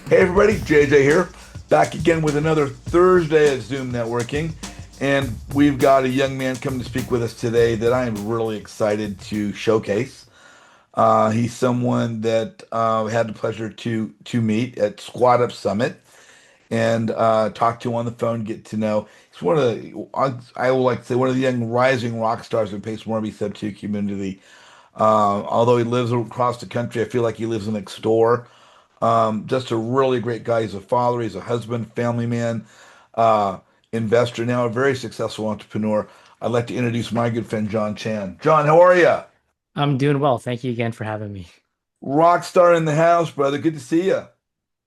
Hey everybody, JJ here, back again with another Thursday at Zoom Networking. And we've got a young man coming to speak with us today that I am really excited to showcase. He's someone that had the pleasure to meet at Squad Up Summit and talk to on the phone, get to know. He's one of the, I would like to say, one of the young rising rock stars in Pace Morby Sub 2 community. Although he lives across the country, I feel like he lives next door. Just a really great guy. He's a father, he's a husband, family man, uh, investor, now a very successful entrepreneur. I'd like to introduce my good friend Jon Chan. John, how are you? I'm doing well. Thank you again for having me. Rock star in the house, brother. Good to see you.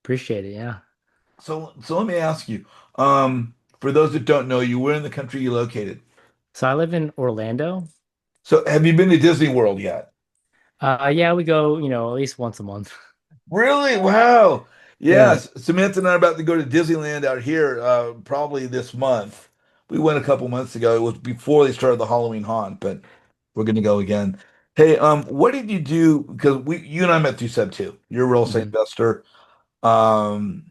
Appreciate it. Yeah. So let me ask you, for those that don't know you, where in the country are you located? So I live in Orlando. So have you been to Disney World yet? Yeah, we go, at least once a month. Really? Wow. Yeah. Yes. Samantha and I are about to go to Disneyland out here probably this month. We went a couple months ago. It was before they started the Halloween haunt, but we're going to go again. Hey, what did you do? Because you and I met through Seb too. You're a real estate Mhm. investor. Um,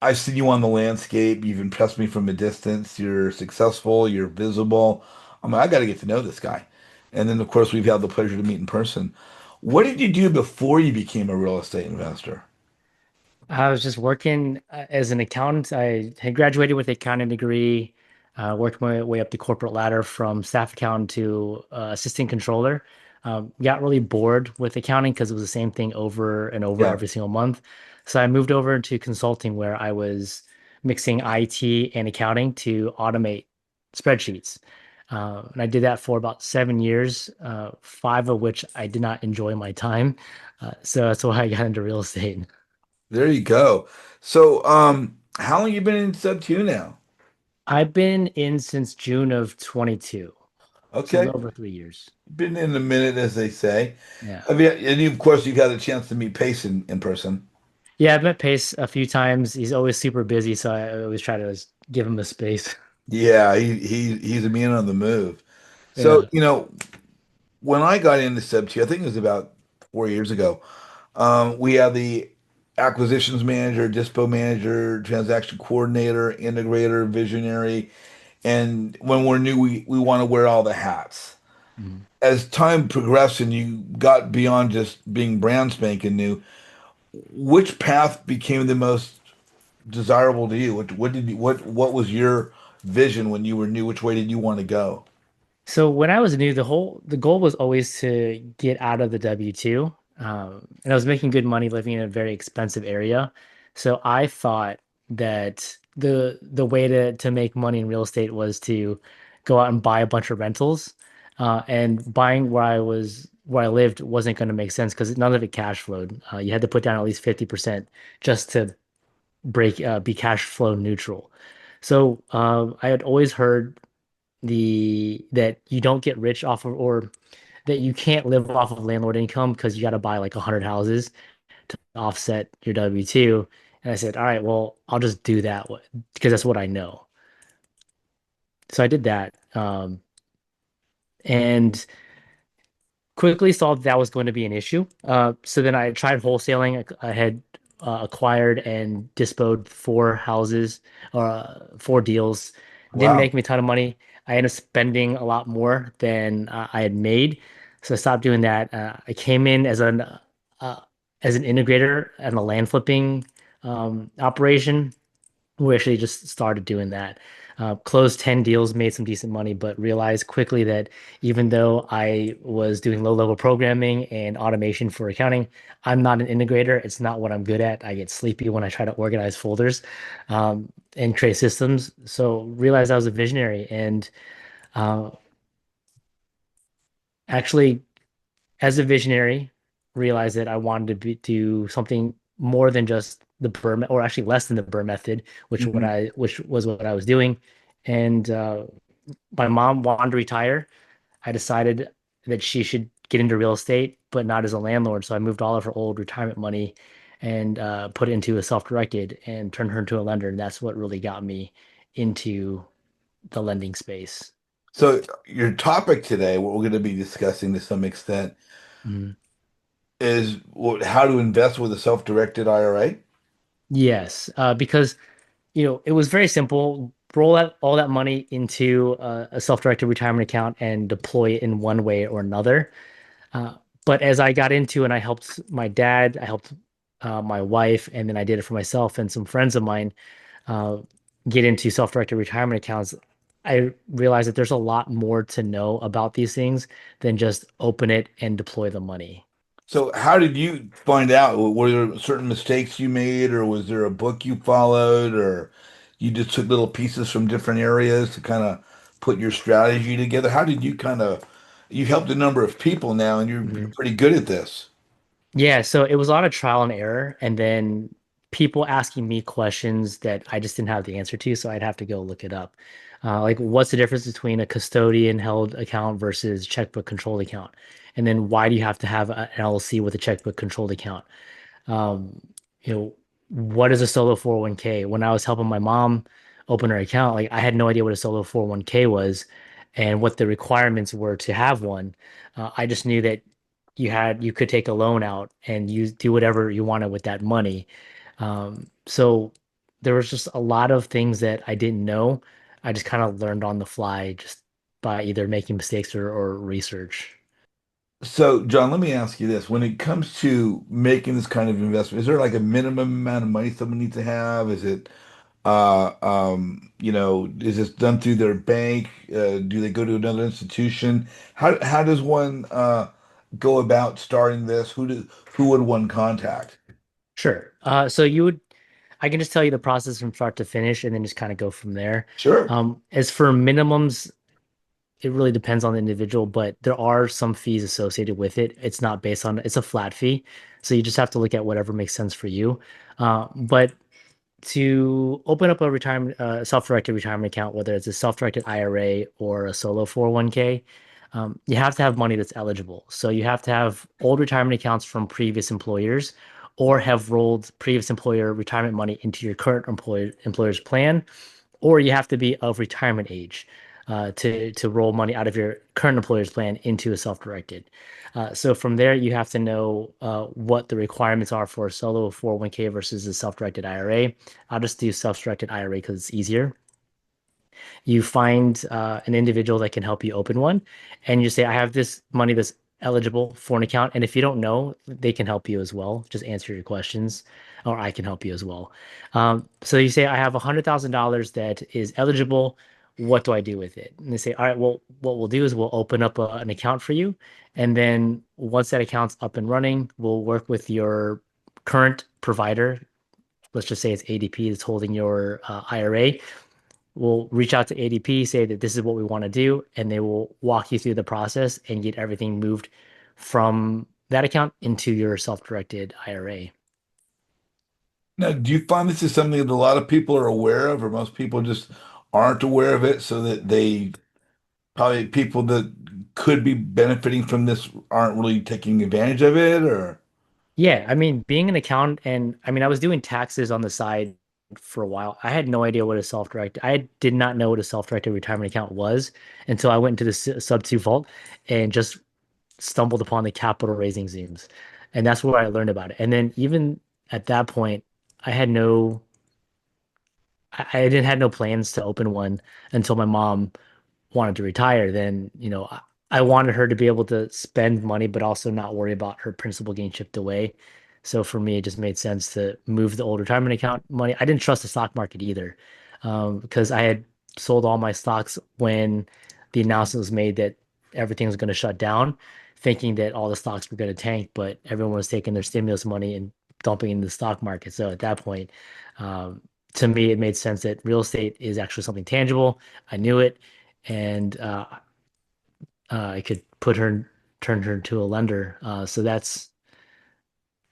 I've seen you on the landscape. You've impressed me from a distance. You're successful. You're visible. I got to get to know this guy. And then, of course, we've had the pleasure to meet in person. What did you do before you became a real estate investor? I was just working as an accountant. I had graduated with an accounting degree, worked my way up the corporate ladder from staff accountant to assistant controller. Got really bored with accounting because it was the same thing over and over Yeah. every single month. So I moved over to consulting where I was mixing IT and accounting to automate spreadsheets. And I did that for about 7 years, five of which I did not enjoy my time. So that's why I got into real estate. There you go. So, how long you been in Sub 2 now? I've been in since June of 22, so a Okay. little over 3 years. Been in a minute, as they say. Yeah. Of course, you've had a chance to meet Pace in person. Yeah, I've met Pace a few times. He's always super busy, so I always try to just give him a space. Yeah, he's a man on the move. So, Yeah. when I got into Sub 2, I think it was about 4 years ago, we had the acquisitions manager, dispo manager, transaction coordinator, integrator, visionary, and when we're new, we want to wear all the hats. Mhm. As time progressed and you got beyond just being brand spanking new, which path became the most desirable to you? What was your vision when you were new? Which way did you want to go? So when I was new, the goal was always to get out of the W-2. And I was making good money living in a very expensive area. So I thought that the way to make money in real estate was to go out and buy a bunch of rentals. And buying where I lived wasn't going to make sense because none of it cash flowed. You had to put down at least 50% just to be cash flow neutral. So I had always heard the that you don't get rich off of or that you can't live off of landlord income because you got to buy like 100 houses to offset your W-2. And I said, all right, well, I'll just do that because that's what I know. So I did that. And quickly saw that was going to be an issue. So then I tried wholesaling. I had acquired and disposed four houses, four deals. Didn't Wow. make me a ton of money. I ended up spending a lot more than I had made, so I stopped doing that. I came in uh, as an integrator and a land flipping operation. We actually just started doing that. Closed 10 deals, made some decent money, but realized quickly that even though I was doing low-level programming and automation for accounting, I'm not an integrator. It's not what I'm good at. I get sleepy when I try to organize folders and create systems. So realized I was a visionary and uh, actually as a visionary, realized that I wanted do something more than just the Burr, or actually less than the Burr method, Hmm. which was what I was doing. And my mom wanted to retire. I decided that she should get into real estate, but not as a landlord. So I moved all of her old retirement money and put it into a self-directed and turned her into a lender. And that's what really got me into the lending space. So your topic today, what we're going to be discussing to some extent, Mhm. is how to invest with a self-directed IRA. Yes, because it was very simple. Roll out all that money into a self-directed retirement account and deploy it in one way or another. Uh, but as I got into and I helped my dad, I helped my wife, and then I did it for myself and some friends of mine uh, get into self-directed retirement accounts. I realized that there's a lot more to know about these things than just open it and deploy the money. So how did you find out? Were there certain mistakes you made, or was there a book you followed, or you just took little pieces from different areas to kind of put your strategy together? How did you you helped a number of people now, and you're Mhm. pretty good at this. Yeah, so it was a lot of trial and error, and then people asking me questions that I just didn't have the answer to, so I'd have to go look it up. Like, what's the difference between a custodian held account versus checkbook controlled account? And then why do you have to have an LLC with a checkbook controlled account? Um, you know, what is a solo 401k? When I was helping my mom open her account, like I had no idea what a solo 401k was and what the requirements were to have one. I just knew that you could take a loan out and you do whatever you wanted with that money. So there was just a lot of things that I didn't know. I just kind of learned on the fly just by either making mistakes or research. So, John, let me ask you this. When it comes to making this kind of investment, is there like a minimum amount of money someone needs to have? Is it is this done through their bank? Do they go to another institution? How does one go about starting this? Who would one contact? Sure. I can just tell you the process from start to finish and then just kind of go from there. Sure. As for minimums, it really depends on the individual, but there are some fees associated with it. It's not based on, it's a flat fee. So you just have to look at whatever makes sense for you. But to open up a self-directed retirement account, whether it's a self-directed IRA or a solo 401k, you have to have money that's eligible. So you have to have old retirement accounts from previous employers or have rolled previous employer retirement money into your current employer's plan, or you have to be of retirement age to roll money out of your current employer's plan into a self-directed. So from there, you have to know what the requirements are for a solo 401k versus a self-directed IRA. I'll just do self-directed IRA because it's easier. You find an individual that can help you open one, and you say, I have this money that's eligible for an account. And if you don't know, they can help you as well. Just answer your questions, or I can help you as well. So you say, I have $100,000 that is eligible. What do I do with it? And they say, all right, well, what we'll do is we'll open up an account for you. And then once that account's up and running, we'll work with your current provider. Let's just say it's ADP that's holding your IRA. We'll reach out to ADP, say that this is what we want to do, and they will walk you through the process and get everything moved from that account into your self-directed IRA. Now, do you find this is something that a lot of people are aware of, or most people just aren't aware of it, so that they probably people that could be benefiting from this aren't really taking advantage of it, or? Yeah, I mean, being an accountant, and I mean, I was doing taxes on the side for a while. I had no idea what a self-directed, I did not know what a self-directed retirement account was until I went into the Sub 2 vault and just stumbled upon the capital raising Zooms. And that's where I learned about it. And then even at that point, I had no I didn't had no plans to open one until my mom wanted to retire. Then, I wanted her to be able to spend money, but also not worry about her principal getting chipped away. So for me, it just made sense to move the old retirement account money. I didn't trust the stock market either, because I had sold all my stocks when the announcement was made that everything was going to shut down, thinking that all the stocks were going to tank, but everyone was taking their stimulus money and dumping into the stock market. So at that point, um, to me, it made sense that real estate is actually something tangible. I knew it, and I could turn her into a lender. So that's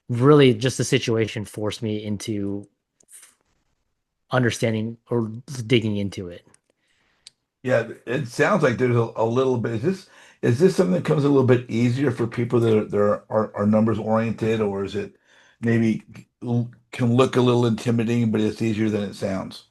really just the situation forced me into understanding or digging into it. Yeah, it sounds like there's a little bit. Is this something that comes a little bit easier for people that are numbers oriented, or is it maybe can look a little intimidating, but it's easier than it sounds?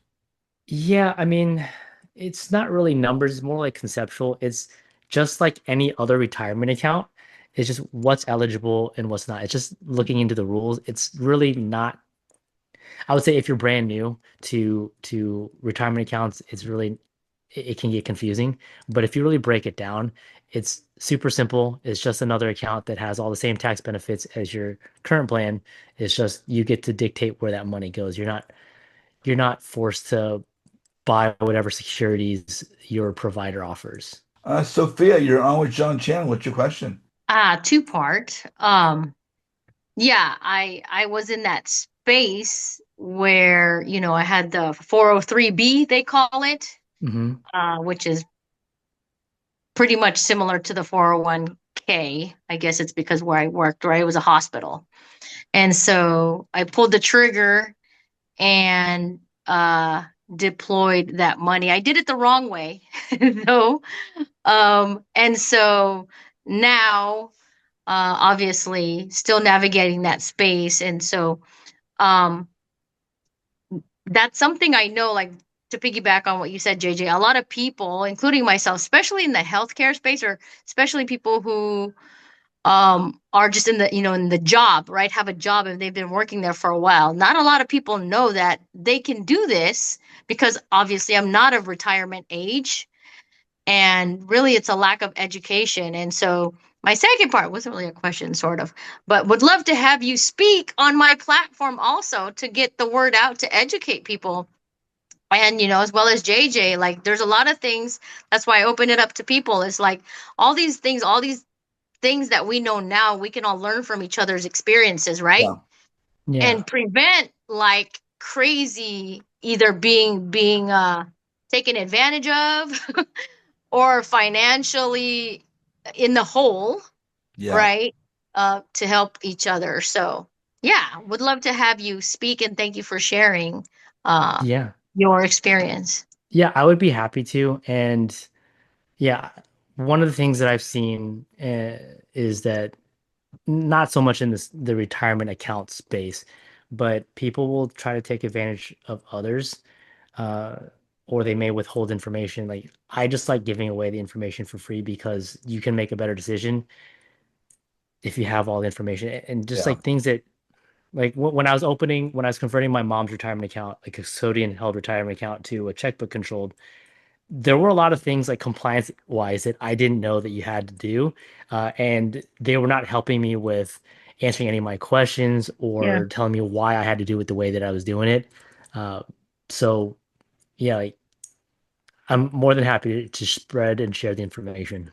Yeah, I mean, it's not really numbers, it's more like conceptual. It's just like any other retirement account. It's just what's eligible and what's not. It's just looking into the rules. It's really not. I would say if you're brand new to retirement accounts, it's really it can get confusing. But if you really break it down, it's super simple. It's just another account that has all the same tax benefits as your current plan. It's just you get to dictate where that money goes. You're not forced to buy whatever securities your provider offers. Sophia, you're on with Jon Chan. What's your question? Two part. Yeah, I was in that space where, I had the 403B, they call it, Hmm. which is pretty much similar to the 401k. I guess it's because where I worked, right? It was a hospital. And so I pulled the trigger and deployed that money. I did it the wrong way, though. And so now obviously still navigating that space. And so um, that's something I know, like to piggyback on what you said, JJ, a lot of people, including myself, especially in the healthcare space, or especially people who are just in the job, right? Have a job and they've been working there for a while. Not a lot of people know that they can do this because obviously I'm not of retirement age. And really, it's a lack of education. And so, my second part wasn't really a question, sort of, but would love to have you speak on my platform also to get the word out to educate people. And, as well as JJ, like there's a lot of things. That's why I open it up to people. It's like all these things that we know now, we can all learn from each other's experiences, right? Yeah, Yeah. And prevent like crazy either being taken advantage of or financially in the hole, yeah, right? To help each other. So, yeah, would love to have you speak and thank you for sharing uh, Yeah. your experience. Yeah, I would be happy to. And yeah, one of the things that I've seen is that not so much in the retirement account space, but people will try to take advantage of others, uh, or they may withhold information. Like I just like giving away the information for free because you can make a better decision if you have all the information. And just yeah, like things that like when I was converting my mom's retirement account, like a custodian held retirement account to a checkbook controlled, there were a lot of things like compliance wise that I didn't know that you had to do. And they were not helping me with answering any of my questions Yeah. or telling me why I had to do it the way that I was doing it. Uh, so yeah, like I'm more than happy to spread and share the information. you know,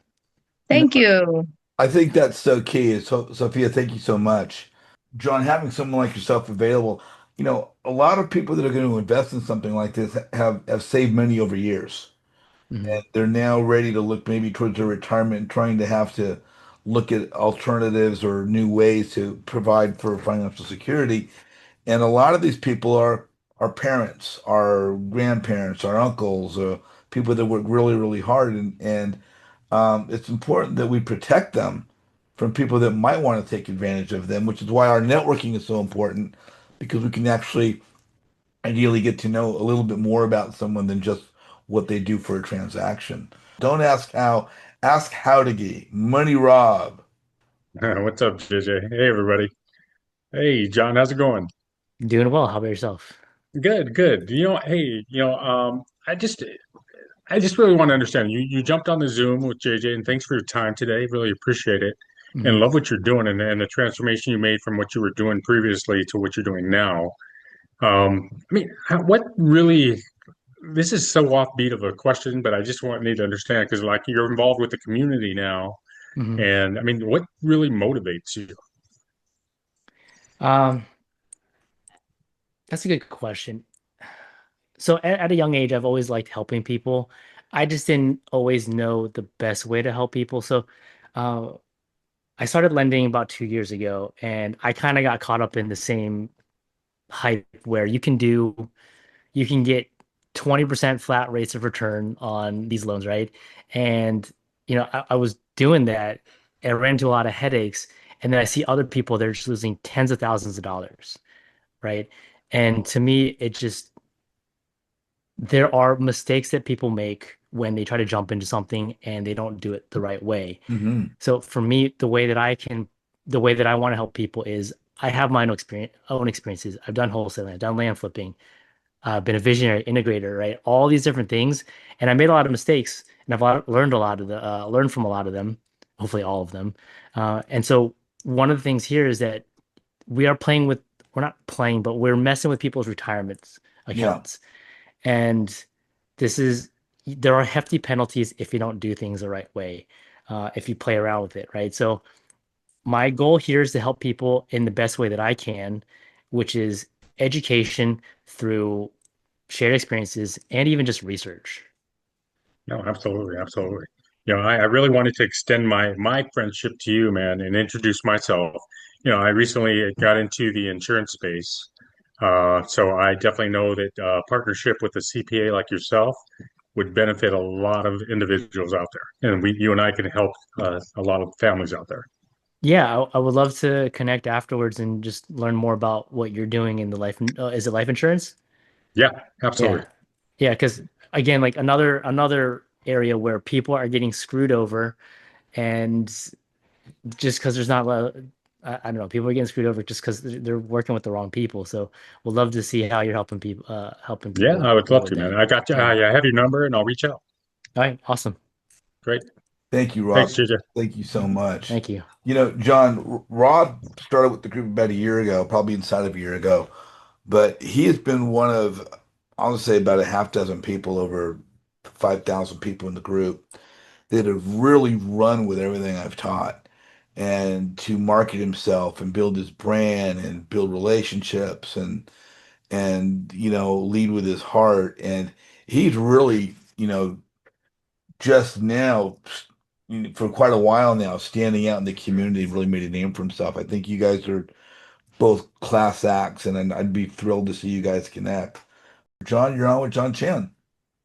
Thank you. I think that's so key. Sophia, thank you so much. John, having someone like yourself available, a lot of people that are going to invest in something like this have saved money over years. Hmm. And they're now ready to look maybe towards their retirement and trying to have to look at alternatives or new ways to provide for financial security. And a lot of these people are our parents, our grandparents, our uncles, people that work really, really hard. And it's important that we protect them from people that might want to take advantage of them, which is why our networking is so important because we can actually ideally get to know a little bit more about someone than just what they do for a transaction. Don't ask how, ask how to get. Money Rob. What's up, JJ? Hey, everybody. Hey, John, how's it going? Doing well. How about yourself? Good, good. Hey, I just really want to understand. You jumped on the Zoom with JJ, and thanks for your time today. Really appreciate it, and Hmm. love what you're doing and the transformation you made from what you were doing previously to what you're doing now. I mean, what really? This is so offbeat of a question, but I just need to understand because, like, you're involved with the community now, Hmm. and I mean, what really motivates you? Um, that's a good question. So at a young age, I've always liked helping people. I just didn't always know the best way to help people. So uh, I started lending about 2 years ago, and I kind of got caught up in the same hype where you can get 20% flat rates of return on these loans, right? And I was doing that and I ran into a lot of headaches. And then I see other people, they're just losing tens of thousands of dollars, right? And to me, it just there are mistakes that people make when they try to jump into something and they don't do it the right way. Hmm. So for me, the way that I want to help people is I have my own experiences. I've done wholesaling, I've done land flipping, been a visionary integrator, right? All these different things, and I made a lot of mistakes, and learned learned from a lot of them, hopefully all of them. And so one of the things here is that we're not playing, but we're messing with people's retirement Yeah. accounts, and this is there are hefty penalties if you don't do things the right way, if you play around with it, right? So my goal here is to help people in the best way that I can, which is education through shared experiences and even just research. No, absolutely, absolutely. I really wanted to extend my friendship to you, man, and introduce myself. I recently got into the insurance space, so I definitely know that partnership with a CPA like yourself would benefit a lot of individuals out there, and you and I can help a lot of families out there. Yeah, I would love to connect afterwards and just learn more about what you're doing in the is it life insurance? Yeah, absolutely. Yeah. Yeah, because again, like another area where people are getting screwed over and just because there's not a lot I don't know, people are getting screwed over just because they're working with the wrong people. So we'll love to see how you're helping Yeah, people I would love avoid to, man. that. I got you. Yeah. I have your number, and I'll reach out. All right, awesome. Great. Thank you, Thanks, Rob. JJ. Thank you so much. Thank you. John, Rob started with the group about a year ago, probably inside of a year ago, but he has been one of, I'll say about a half dozen people, over 5,000 people in the group that have really run with everything I've taught and to market himself and build his brand and build relationships and lead with his heart. And he's really, just now for quite a while now, standing out in the community, really made a name for himself. I think you guys are both class acts, and I'd be thrilled to see you guys connect. John, you're on with Jon Chan.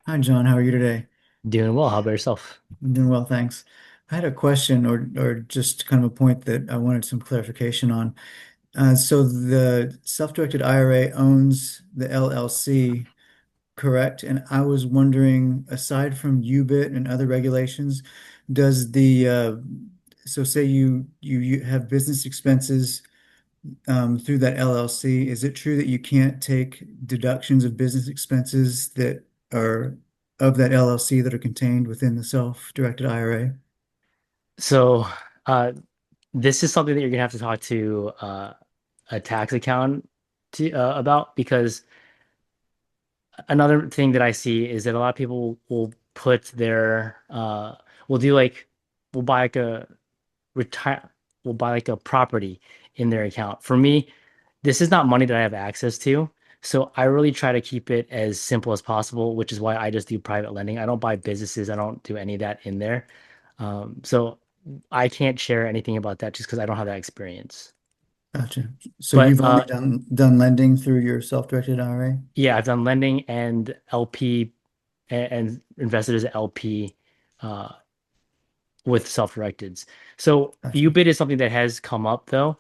Hi, John. How are you today? Doing well. How about yourself? I'm doing well, thanks. I had a question or just kind of a point that I wanted some clarification on. So the self-directed IRA owns the LLC, correct? And I was wondering, aside from UBIT and other regulations, does the so say you have business expenses through that LLC, is it true that you can't take deductions of business expenses that are of that LLC that are contained within the self-directed IRA? So, uh, this is something that you're gonna have to talk to a tax accountant about because another thing that I see is that a lot of people will put their will do like will buy like a retire will buy like a property in their account. For me, this is not money that I have access to. So I really try to keep it as simple as possible, which is why I just do private lending. I don't buy businesses. I don't do any of that in there. So I can't share anything about that just because I don't have that experience. Gotcha. So But you've only done lending through your self-directed IRA? yeah, I've done lending and LP and invested as LP uh, with self-directeds. So Gotcha. UBIT is something that has come up though.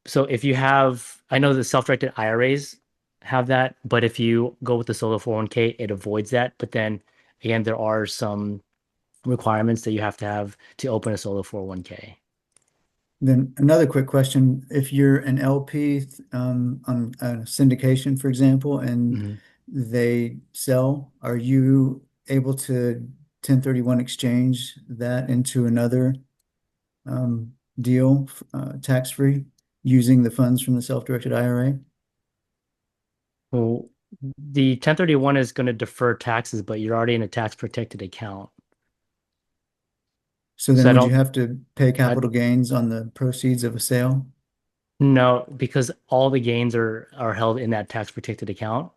So if you have, I know the self-directed IRAs have that, but if you go with the solo 401k, it avoids that. But then again, there are some requirements that you have to open a solo 401k. Then another quick question. If you're an LP on a syndication, for example, and Mhm. they sell, are you able to 1031 exchange that into another deal, tax-free, using the funds from the self-directed IRA? Well, the 1031 is going to defer taxes, but you're already in a tax protected account. So So then I would you don't, have to pay I capital gains on the proceeds of a sale? no, because all the gains are held in that tax protected account.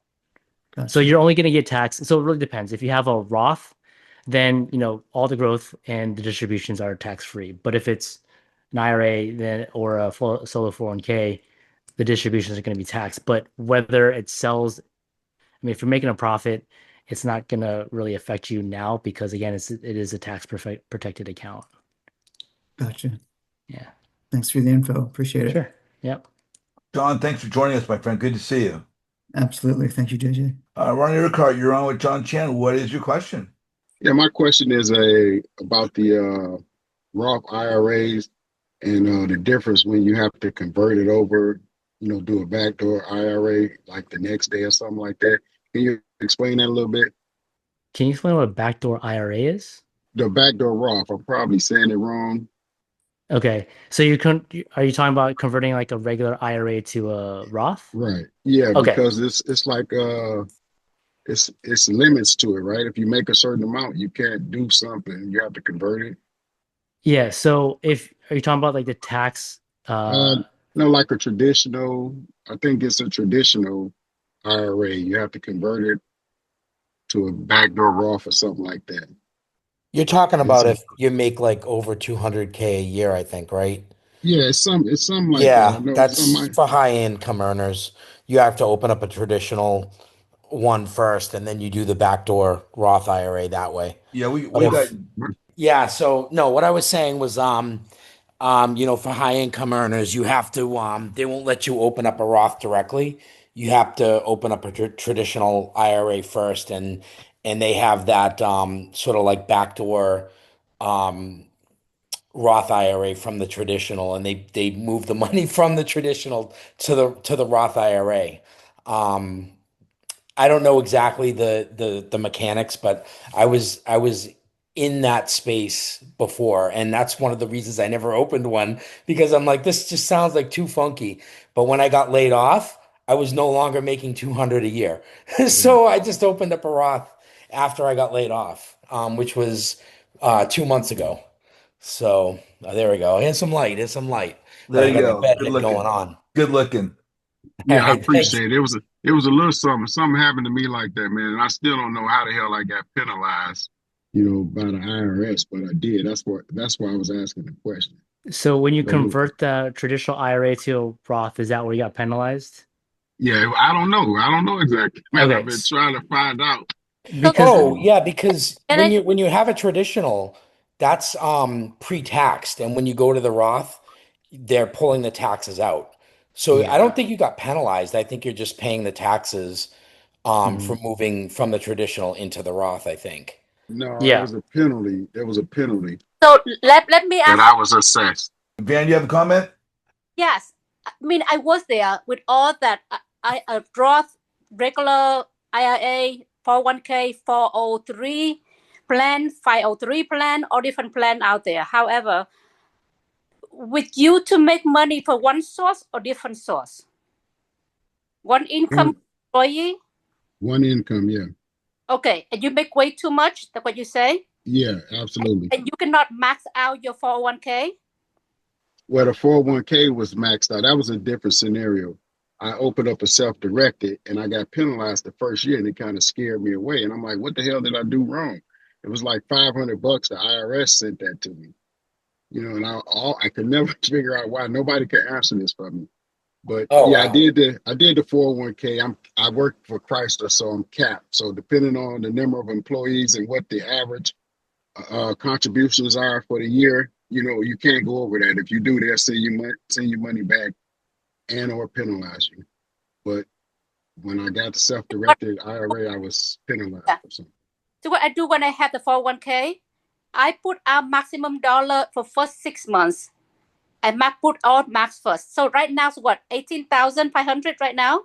So Gotcha. you're only going to get taxed. So it really depends. If you have a Roth, then all the growth and the distributions are tax free. But if it's an IRA then or a solo 401k, the distributions are going to be taxed. But whether it sells, I mean, if you're making a profit, it's not going to really affect you now because again, it is a tax protected account. Gotcha. Yeah, Thanks for the info. Appreciate it. sure. Yep. John, thanks for joining us, my friend. Good to see you. Absolutely. Thank you, JJ. Ronnie Urquhart, you're on with Jon Chan. What is your question? Yeah, my question is about the Roth IRAs and the difference when you have to convert it over, do a backdoor IRA like the next day or something like that. Can you explain that a little bit? Can you explain what a backdoor IRA is? The backdoor Roth, I'm probably saying it wrong. Okay, so are you talking about converting like a regular IRA to a Roth? Right. Yeah, Okay. because it's like it's limits to it, right? If you make a certain amount, you can't do something. You have to convert it. Yeah, so if are you talking about like the tax Uh, no, like a traditional, I think it's a traditional IRA. You have to convert it to a backdoor Roth or something like that. You're talking It's about a, if you make like over 200K a year, I think, right? yeah, it's something like that. I Yeah, know it's that's something. for high income earners. You have to open up a traditional one first, and then you do the backdoor Roth IRA that way. Yeah, we But we got. if, yeah, so no, what I was saying was, for high income earners, you have to, they won't let you open up a Roth directly. You have to open up a traditional IRA first, and they have that sort of like backdoor um, Roth IRA from the traditional, and they move the money from the traditional to the Roth IRA. Um, I don't know exactly the mechanics, but I was in that space before, and that's one of the reasons I never opened one because I'm like, this just sounds like too funky. But when I got laid off, I was no longer making 200 a year. So I just opened up a Roth after I got laid off, which was 2 months ago. So there we go. And some light, and some light. But There I you got the go. Good bedhead going looking. on. Good looking. All Yeah, I right, thanks. appreciate it. It was a little something. Something happened to me like that, man. And I still don't know how the hell I got penalized, by the IRS, but I did. That's why I was asking the question. So when you So convert the traditional IRA to a Roth, is that where you got penalized? yeah, I don't know. I don't know exactly, man. I've Okay, been trying to find out. So because Oh, yeah, because and I when you have a traditional, that's pre-taxed, and when you go to the Roth, they're pulling the taxes out. So Yeah. I don't think you got penalized. I think you're just paying the taxes Mhm. for moving from the traditional into the Roth, I think. No, it yeah. was a penalty. There was a penalty so let me that ask. I was assessed. Van, you have a comment? Yes, I mean I was there with all that. I Roth, regular IRA, 401k, 403 plan, 503 plan, all different plan out there. However, with you to make money for one source or different source, one income One employee. one income, yeah. Okay, and you make way too much. That's what you say, Yeah, absolutely. and you cannot max out your 401k. Well, the 401k was maxed out. That was a different scenario. I opened up a self-directed and I got penalized the first year and it kind of scared me away. And I'm like, what the hell did I do wrong? It was like $500. The IRS sent that to me, and I could never figure out why nobody could answer this for me. But Oh, yeah, wow. I did the 401k. I work for Chrysler, so I'm capped. So depending on the number of employees and what the average contributions are for the year, you can't go over that. If you do, they'll send you money back and or penalize you. But when I got the self-directed IRA, I was penalized for something. So what I do when I have the 401k, I put out maximum dollar for first 6 months. I put all max first. So right now it's what 18,500 right now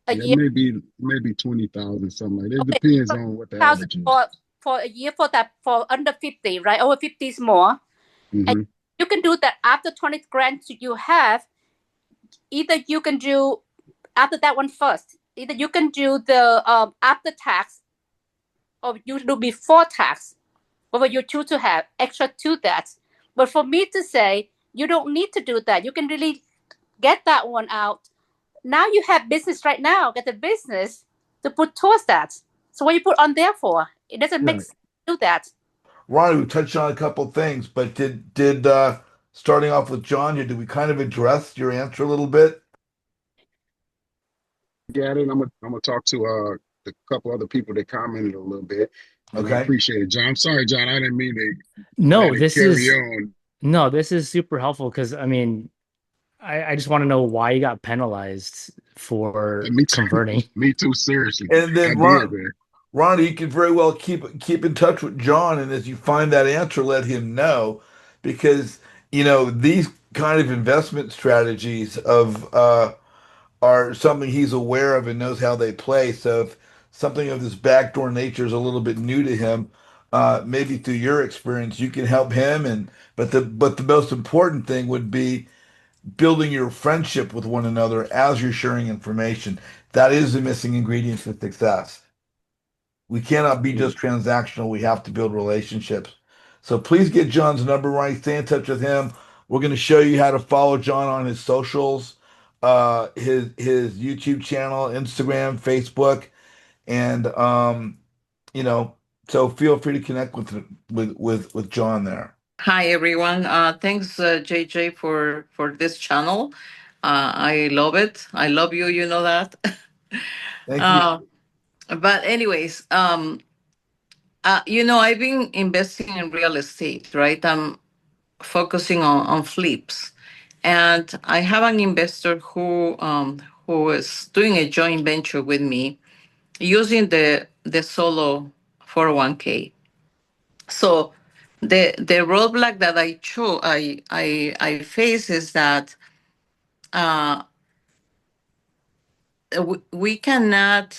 a Yeah, year. maybe 20,000, something like that. It Okay, depends on what the 20,000 average is. for a year for that for under 50, right? Over 50 is more. And Hmm. you can do that after 20 grand you have. Either you can do after that one first. Either you can do the after tax or you do before tax. Whether you choose to have extra to that. But for me to say you don't need to do that, you can really get that one out. Now you have business right now. Get the business to put towards that. So what you put on there for? It doesn't make Yeah. sense to do that. Ronnie, we touched on a couple things, but did starting off with John, did we kind of address your answer a little bit? Got it. I'm gonna talk to a couple other people that commented a little bit, and I Okay. appreciate it, John. I'm sorry, John. I didn't mean to No, let it this carry is on. no, this is super helpful because I mean, I just want to know why you got penalized for Me too. converting. Me too. Seriously, And I then did, Ron, man. Ronnie, you can very well keep in touch with John, and as you find that answer, let him know, because these kind of investment strategies of are something he's aware of and knows how they play. So if something of this backdoor nature is a little bit new to him, maybe through your experience, you can help him. And but the most important thing would be building your friendship with one another as you're sharing information. That is the missing ingredient to success. We cannot be just transactional. We have to build relationships. So please get John's number right. Stay in touch with him. We're going to show you how to follow John on his socials, his YouTube channel, Instagram, Facebook, and you know, so feel free to connect with John there. Hi everyone. Thanks, JJ, for this channel. I love it. I love you. You know that. Thank you. uh, but anyways, I've been investing in real estate, right? I'm focusing on flips, and I have an investor who is doing a joint venture with me using the solo 401k. So the roadblock that I face is that uh, we cannot.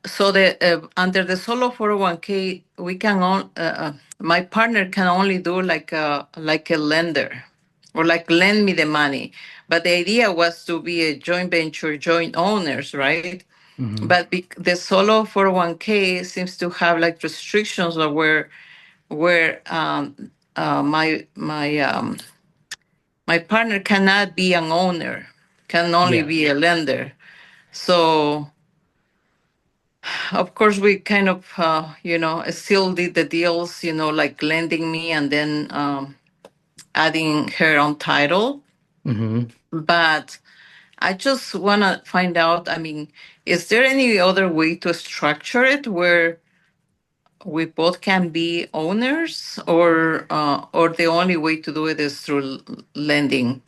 So the under the solo 401k, we can my partner can only do like a lender, or like lend me the money. But the idea was to be a joint venture, joint owners, right? Hmm. But the solo 401k seems to have like restrictions of where my partner cannot be an owner, can only Yeah. be a lender. So of course we kind of still did the deals, like lending me and then adding her on title. Hmm. But I just want to find out, I mean, is there any other way to structure it where we both can be owners, or the only way to do it is through lending?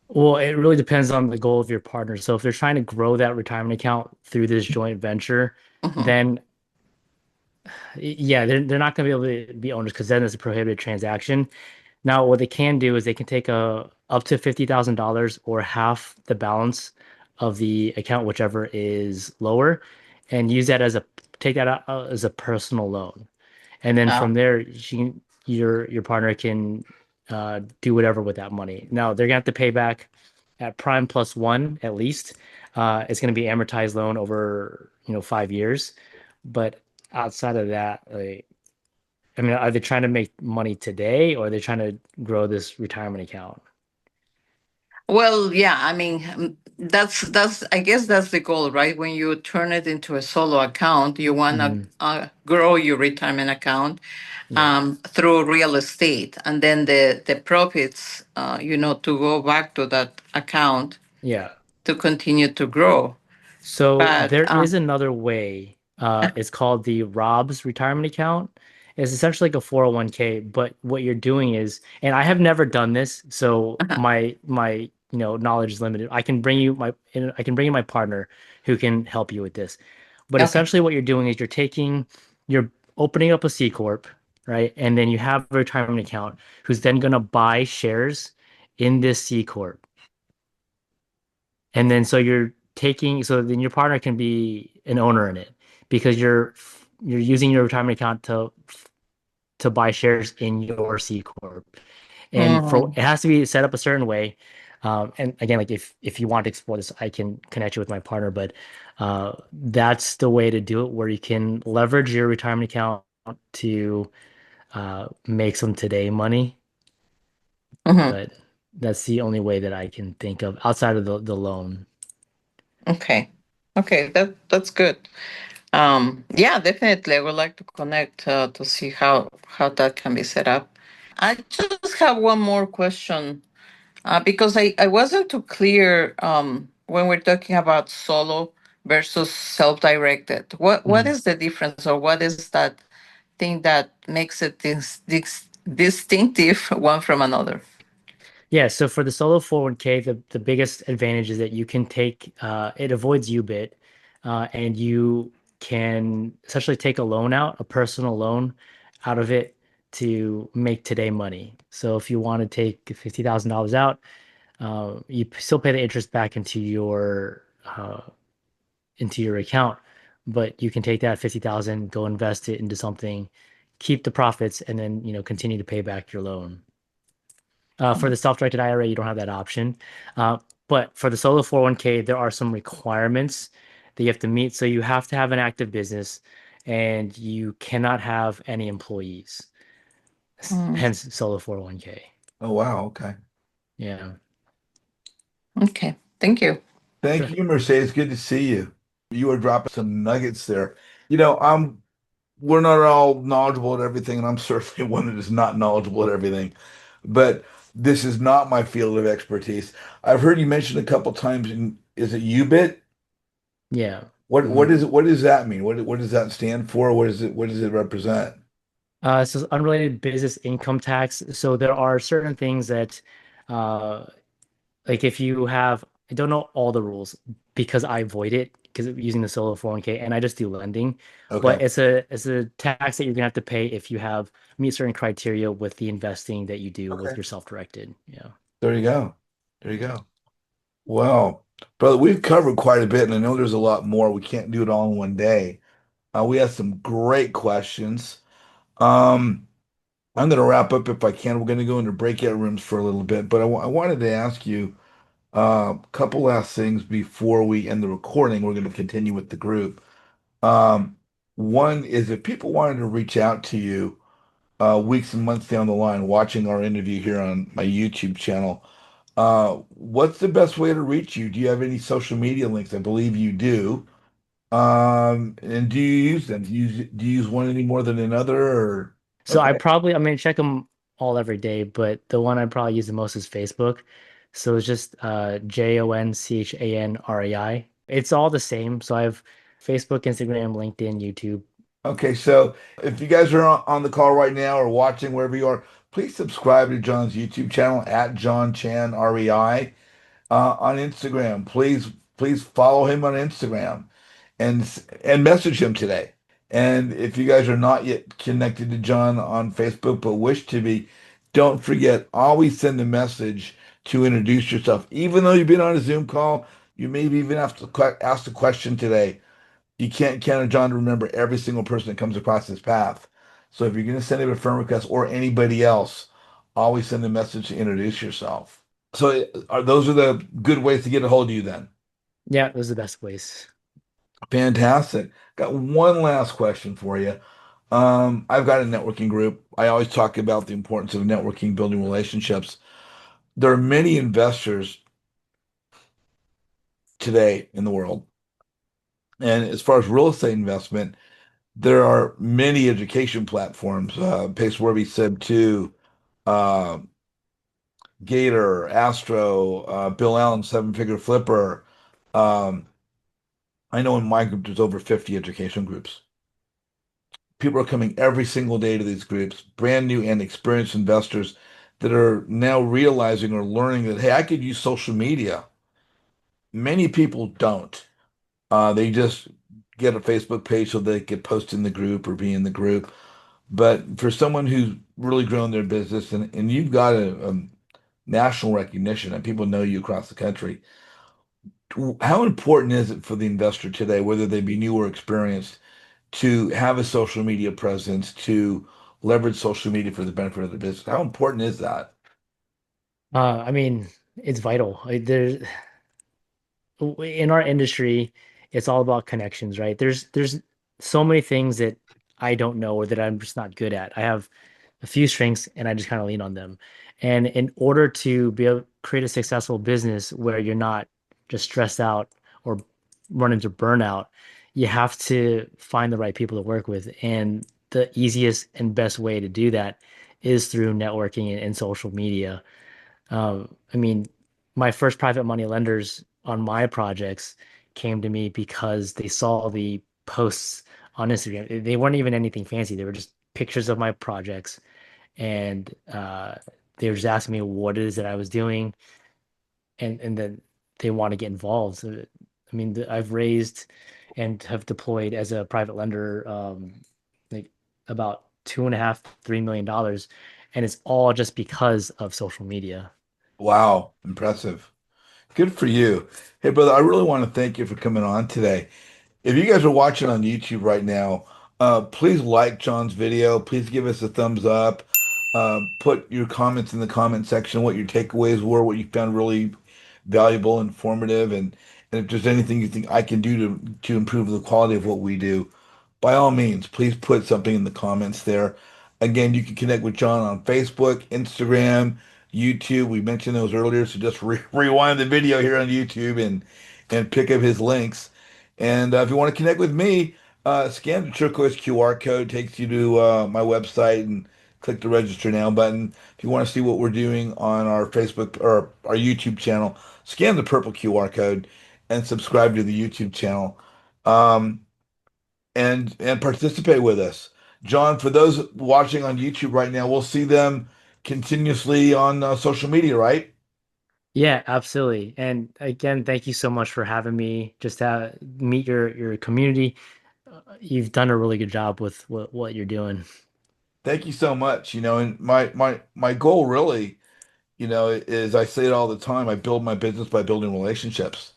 Well, it really depends on the goal of your partner. So if they're trying to grow that retirement account through this joint venture, Mhm. then yeah, they're not going to be able to be owners, because then it's a prohibited transaction. Now, what they can do is they can take a up to $50,000 or half the balance of the account, whichever is lower, and use that as a take that out as a personal loan. And then Oh, from there, your partner can do whatever with that money. Now they're gonna have to pay back at prime plus one at least. It's gonna be amortized loan over 5 years. But outside of that, like, I mean, are they trying to make money today, or are they trying to grow this retirement account? well, yeah, I mean, that's I guess that's the goal, right? When you turn it into a solo account, you want to Hmm. grow your retirement account Yeah, through real estate, and then the profits, to go back to that account yeah. to continue to grow. So But there is another way. It's called the Rob's retirement account. It's essentially like a 401k, but what you're doing is, and I have never done this, so my knowledge is limited. I can bring you my partner who can help you with this. But okay. essentially what you're doing is you're opening up a C corp, right? And then you have a retirement account who's then going to buy shares in this C corp. And then so then your partner can be an owner in it, because you're using your retirement account to buy shares in your C corp. And Mhm. it has to be set up a certain way. And again, like if you want to explore this, I can connect you with my partner, but that's the way to do it, where you can leverage your retirement account to make some today money. Mhm. But that's the only way that I can think of outside of the loan. Okay. Okay, that's good. Yeah, definitely. I would like to connect to see how that can be set up. I just have one more question, because I wasn't too clear when we're talking about solo versus self-directed. What Mhm. is the difference, or what is that thing that makes it distinctive one from another? Yeah, so for the solo 401k, the biggest advantage is that you can take it avoids UBIT, and can essentially take a loan out, a personal loan out of it to make today money. So if you want to take $50,000 out, you still pay the interest back into your account, but you can take that 50,000, go invest it into something, keep the profits, and then continue to pay back your loan. For the self-directed IRA, you don't have that option. But for the solo 401k, there are some requirements that you have to meet. So you have to have an active business and you cannot have any employees. Hence solo 401k. Oh, wow. Okay. Yeah. Okay. Thank you. Thank Sure. you, Mercedes. Good to see you. You were dropping some nuggets there. We're not all knowledgeable at everything, and I'm certainly one that is not knowledgeable at everything. But this is not my field of expertise. I've heard you mention a couple times, is it UBIT? Yeah. What is it? What does that mean? What does that stand for? What does it represent? So unrelated business income tax. So there are certain things that, uh, like if you have, I don't know all the rules because I avoid it because using the solo 401k and I just do lending. Okay. But it's a tax that you're gonna have to pay if you have meet certain criteria with the investing that you do with Okay. your self-directed. Yeah. There you go. There you go. Well, brother, we've covered quite a bit, and I know there's a lot more. We can't do it all in one day. We have some great questions. Um, I'm going to wrap up if I can. We're going to go into breakout rooms for a little bit, but I wanted to ask you a couple last things before we end the recording. We're going to continue with the group. Um, One is if people wanted to reach out to you weeks and months down the line, watching our interview here on my YouTube channel, what's the best way to reach you? Do you have any social media links? I believe you do. And do you use them? Do you use one any more than another? Or So okay, I'm gonna check them all every day, but the one I probably use the most is Facebook. So it's just JonChanRai. It's all the same. So I have Facebook, Instagram, LinkedIn, YouTube. okay. So if you guys are on the call right now or watching wherever you are, please subscribe to John's YouTube channel at Jon Chan REI on Instagram. Please follow him on Instagram and message him today. And if you guys are not yet connected to John on Facebook but wish to be, don't forget, always send a message to introduce yourself. Even though you've been on a Zoom call, you maybe even have to ask a question today. You can't count on John to remember every single person that comes across his path. So if you're going to send him a friend request or anybody else, always send a message to introduce yourself. So those are the good ways to get a hold of you then. Yeah, those are the best ways. Fantastic. Got one last question for you. I've got a networking group. I always talk about the importance of networking, building relationships. There are many investors today in the world. And as far as real estate investment, there are many education platforms, PaceWorthy, Sib2, uh, Gator, Astro, Bill Allen, Seven Figure Flipper. Um, I know in my group there's over 50 education groups. People are coming every single day to these groups, brand new and experienced investors that are now realizing or learning that, hey, I could use social media. Many people don't. They just get a Facebook page so they can post in the group or be in the group. But for someone who's really grown their business and you've got a national recognition and people know you across the country, how important is it for the investor today, whether they be new or experienced, to have a social media presence, to leverage social media for the benefit of the business? How important is that? I mean, it's vital. In our industry, it's all about connections, right? There's so many things that I don't know or that I'm just not good at. I have a few strengths and I just kind of lean on them. And in order to be able to create a successful business where you're not just stressed out or run into burnout, you have to find the right people to work with. And the easiest and best way to do that is through networking and social media. I mean, my first private money lenders on my projects came to me because they saw the posts on Instagram. They weren't even anything fancy. They were just pictures of my projects, and they were just asking me what it is that I was doing, and then they want to get involved. So, I mean, I've raised and have deployed as a private lender like about 2.5, $3 million, and it's all just because of social media. Wow, impressive. Good for you. Hey, brother, I really want to thank you for coming on today. If you guys are watching on YouTube right now, please like John's video. Please give us a thumbs up. Put your comments in the comment section, what your takeaways were, what you found really valuable, informative, and if there's anything you think I can do to improve the quality of what we do, by all means, please put something in the comments there. Again, you can connect with John on Facebook, Instagram, YouTube. We mentioned those earlier, so just rewind the video here on YouTube and pick up his links. And if you want to connect with me, scan the turquoise QR code, takes you to my website, and click the register now button. If you want to see what we're doing on our Facebook or our YouTube channel, scan the purple QR code and subscribe to the YouTube channel. Um, and participate with us. John, for those watching on YouTube right now, we'll see them continuously on social media, right? Yeah, absolutely. And again, thank you so much for having me just to meet your community. You've done a really good job with what you're doing. Thank you so much. And my goal really, is I say it all the time. I build my business by building relationships,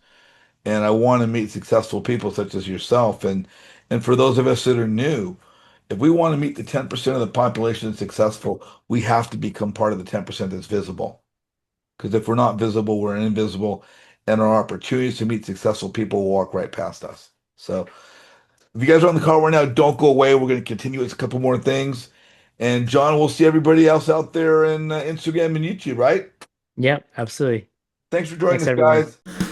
and I want to meet successful people such as yourself. And for those of us that are new, if we want to meet the 10% of the population that's successful, we have to become part of the 10% that's visible. Because if we're not visible, we're invisible, and our opportunities to meet successful people will walk right past us. So if you guys are on the call right now, don't go away. We're going to continue with a couple more things. And John, we'll see everybody else out there in Instagram and YouTube, right? Yeah, absolutely. Thanks for joining Thanks, us, everyone. guys.